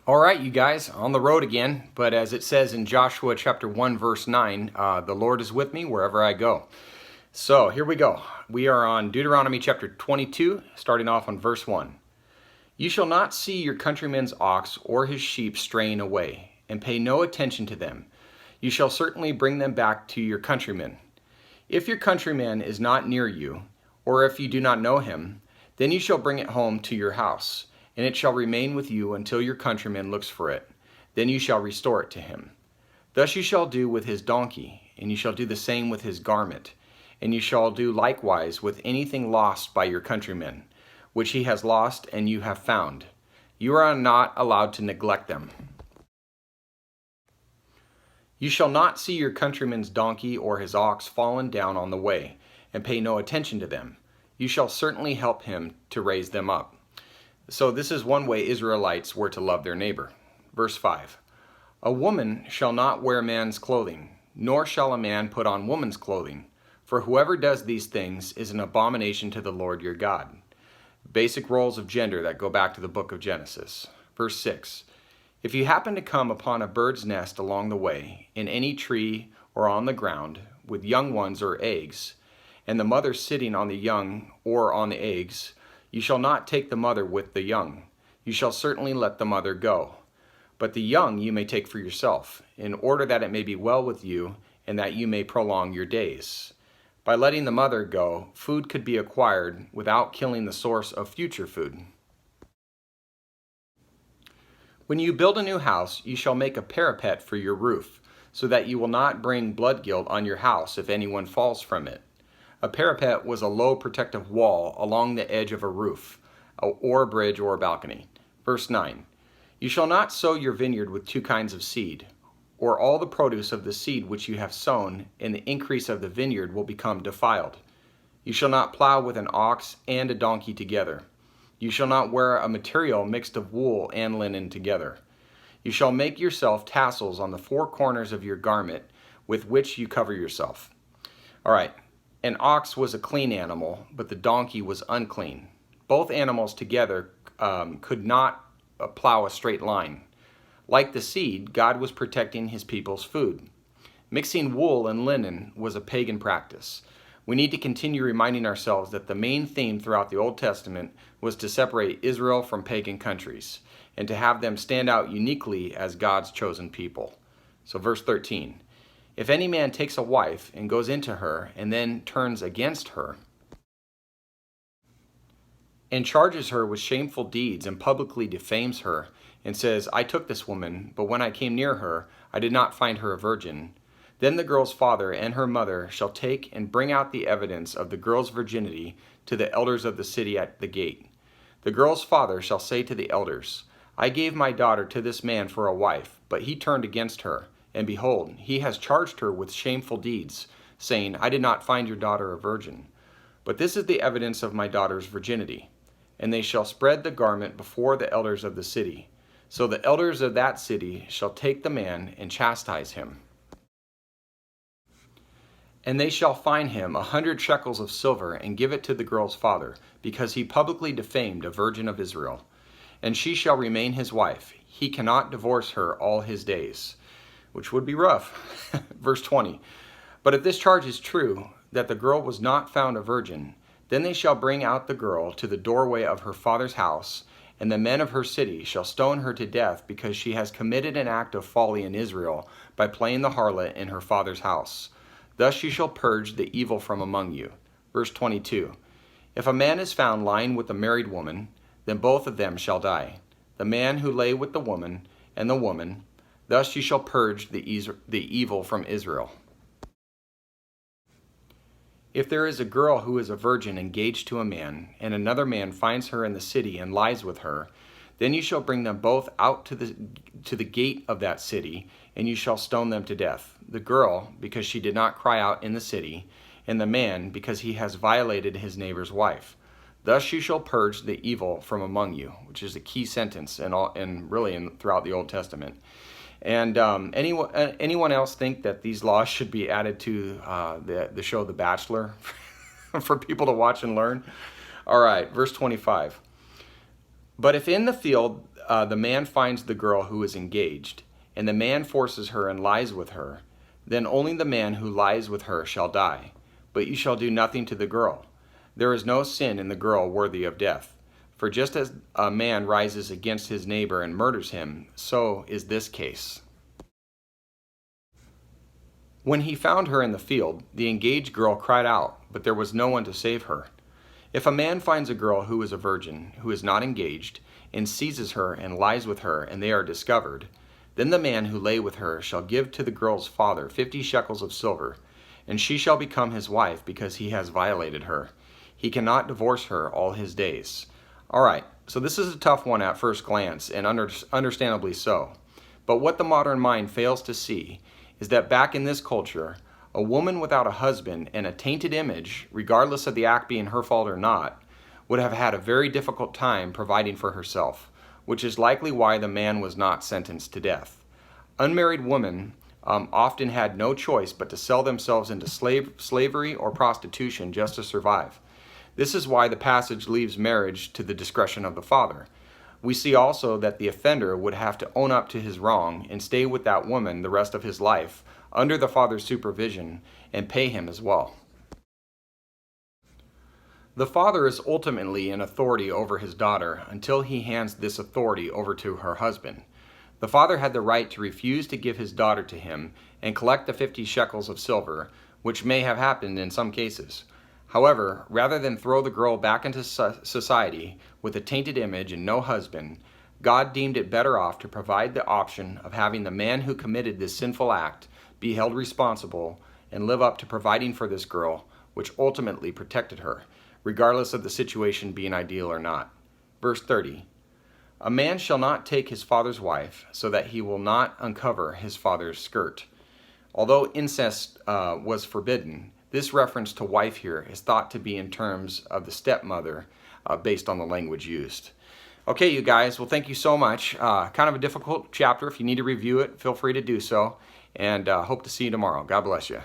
All right, you guys, on the road again, but as it says in Joshua chapter 1, verse 9, the Lord is with me wherever I go. So here we go. We are on Deuteronomy chapter 22, starting off on verse 1. You shall not see your countryman's ox or his sheep straying away, and pay no attention to them. You shall certainly bring them back to your countrymen. If your countryman is not near you, or if you do not know him, then you shall bring it home to your house, and it shall remain with you until your countryman looks for it. Then you shall restore it to him. Thus you shall do with his donkey, and you shall do the same with his garment, and you shall do likewise with anything lost by your countryman, which he has lost and you have found. You are not allowed to neglect them. You shall not see your countryman's donkey or his ox fallen down on the way, and pay no attention to them. You shall certainly help him to raise them up. So this is one way Israelites were to love their neighbor. Verse 5. A woman shall not wear man's clothing, nor shall a man put on woman's clothing, for whoever does these things is an abomination to the Lord your God. Basic roles of gender that go back to the book of Genesis. Verse 6. If you happen to come upon a bird's nest along the way, in any tree or on the ground, with young ones or eggs, and the mother sitting on the young or on the eggs, you shall not take the mother with the young. You shall certainly let the mother go. But the young you may take for yourself, in order that it may be well with you, and that you may prolong your days. By letting the mother go, food could be acquired without killing the source of future food. When you build a new house, you shall make a parapet for your roof, so that you will not bring blood guilt on your house if anyone falls from it. A parapet was a low protective wall along the edge of a roof, or a bridge or a balcony. Verse 9. You shall not sow your vineyard with two kinds of seed, or all the produce of the seed which you have sown in the increase of the vineyard will become defiled. You shall not plow with an ox and a donkey together. You shall not wear a material mixed of wool and linen together. You shall make yourself tassels on the four corners of your garment with which you cover yourself. All right. An ox was a clean animal, but the donkey was unclean. Both animals together could not plow a straight line. Like the seed, God was protecting his people's food. Mixing wool and linen was a pagan practice. We need to continue reminding ourselves that the main theme throughout the Old Testament was to separate Israel from pagan countries and to have them stand out uniquely as God's chosen people. So verse 13. If any man takes a wife and goes into her and then turns against her and charges her with shameful deeds and publicly defames her and says, I took this woman, but when I came near her, I did not find her a virgin, then the girl's father and her mother shall take and bring out the evidence of the girl's virginity to the elders of the city at the gate. The girl's father shall say to the elders, I gave my daughter to this man for a wife, but he turned against her. And behold, he has charged her with shameful deeds, saying, I did not find your daughter a virgin. But this is the evidence of my daughter's virginity. And they shall spread the garment before the elders of the city. So the elders of that city shall take the man and chastise him. And they shall fine him 100 shekels of silver and give it to the girl's father, because he publicly defamed a virgin of Israel. And she shall remain his wife. He cannot divorce her all his days. Which would be rough. Verse 20. But if this charge is true, that the girl was not found a virgin, then they shall bring out the girl to the doorway of her father's house, and the men of her city shall stone her to death, because she has committed an act of folly in Israel by playing the harlot in her father's house. Thus she shall purge the evil from among you. Verse 22. If a man is found lying with a married woman, then both of them shall die, the man who lay with the woman and the woman. Thus you shall purge the evil from Israel. If there is a girl who is a virgin engaged to a man, and another man finds her in the city and lies with her, then you shall bring them both out to the gate of that city, and you shall stone them to death. The girl, because she did not cry out in the city, and the man, because he has violated his neighbor's wife. Thus you shall purge the evil from among you, which is a key sentence throughout the Old Testament. And anyone else think that these laws should be added to the show The Bachelor for people to watch and learn? All right, verse 25. But if in the field the man finds the girl who is engaged, and the man forces her and lies with her, then only the man who lies with her shall die, but you shall do nothing to the girl. There is no sin in the girl worthy of death. For just as a man rises against his neighbor and murders him, so is this case. When he found her in the field, the engaged girl cried out, but there was no one to save her. If a man finds a girl who is a virgin, who is not engaged, and seizes her and lies with her, and they are discovered, then the man who lay with her shall give to the girl's father 50 shekels of silver, and she shall become his wife because he has violated her. He cannot divorce her all his days. All right, so this is a tough one at first glance, and understandably so. But what the modern mind fails to see is that back in this culture, a woman without a husband and a tainted image, regardless of the act being her fault or not, would have had a very difficult time providing for herself, which is likely why the man was not sentenced to death. Unmarried women often had no choice but to sell themselves into slavery or prostitution just to survive. This is why the passage leaves marriage to the discretion of the father. We see also that the offender would have to own up to his wrong and stay with that woman the rest of his life under the father's supervision and pay him as well. The father is ultimately in authority over his daughter until he hands this authority over to her husband. The father had the right to refuse to give his daughter to him and collect the 50 shekels of silver, which may have happened in some cases. However, rather than throw the girl back into society with a tainted image and no husband, God deemed it better off to provide the option of having the man who committed this sinful act be held responsible and live up to providing for this girl, which ultimately protected her, regardless of the situation being ideal or not. Verse 30, a man shall not take his father's wife, so that he will not uncover his father's skirt. Although incest was forbidden, this reference to wife here is thought to be in terms of the stepmother based on the language used. Okay, you guys, well, thank you so much. Kind of a difficult chapter. If you need to review it, feel free to do so. And hope to see you tomorrow. God bless you.